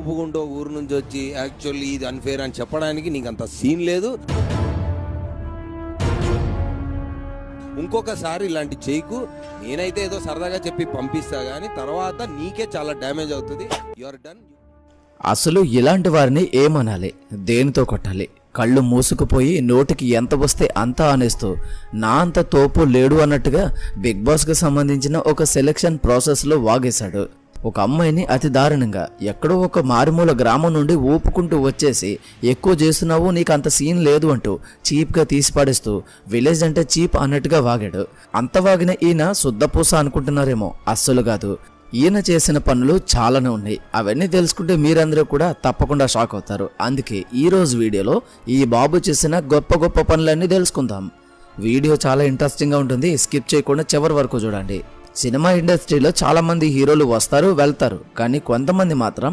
ఊపుకుంటూ ఊరు నుంచి వచ్చి యాక్చువల్లీ ఇది అన్ఫేర్ అని చెప్పడానికి నీకు అంత సీన్ లేదు. ఇంకొకసారి ఇలాంటి చేయకు. నేనైతే ఏదో సరదాగా చెప్పి పంపిస్తా కానీ తర్వాత నీకే చాలా డ్యామేజ్ అవుతుంది. You are done. అసలు ఇలాంటి వారిని ఏమనాలి, దేనితో కొట్టాలి? కళ్ళు మూసుకుపోయి నోటికి ఎంత వస్తే అంత ఆనేస్తూ నా అంత తోపు లేడు అన్నట్టుగా బిగ్ బాస్కి సంబంధించిన ఒక సెలెక్షన్ ప్రాసెస్లో వాగేశాడు. ఒక అమ్మాయిని అతి దారుణంగా ఎక్కడో ఒక మారుమూల గ్రామం నుండి ఊపుకుంటూ వచ్చేసి ఎక్కువ చేస్తున్నావు, నీకు అంత సీన్ లేదు అంటూ చీప్గా తీసిపాడేస్తూ విలేజ్ అంటే చీప్ అన్నట్టుగా వాగాడు. అంత వాగిన ఈయన శుద్ధపూస అనుకుంటున్నారేమో, అస్సలు కాదు. ఈయన చేసిన పనులు చాలానే ఉన్నాయి. అవన్నీ తెలుసుకుంటే మీరందరూ కూడా తప్పకుండా షాక్ అవుతారు. అందుకే ఈరోజు వీడియోలో ఈ బాబు చేసిన గొప్ప గొప్ప పనులన్నీ తెలుసుకుందాం. వీడియో చాలా ఇంట్రెస్టింగ్గా ఉంటుంది, స్కిప్ చేయకుండా చివరి వరకు చూడండి. సినిమా ఇండస్ట్రీలో చాలామంది హీరోలు వస్తారు వెళ్తారు, కానీ కొంతమంది మాత్రం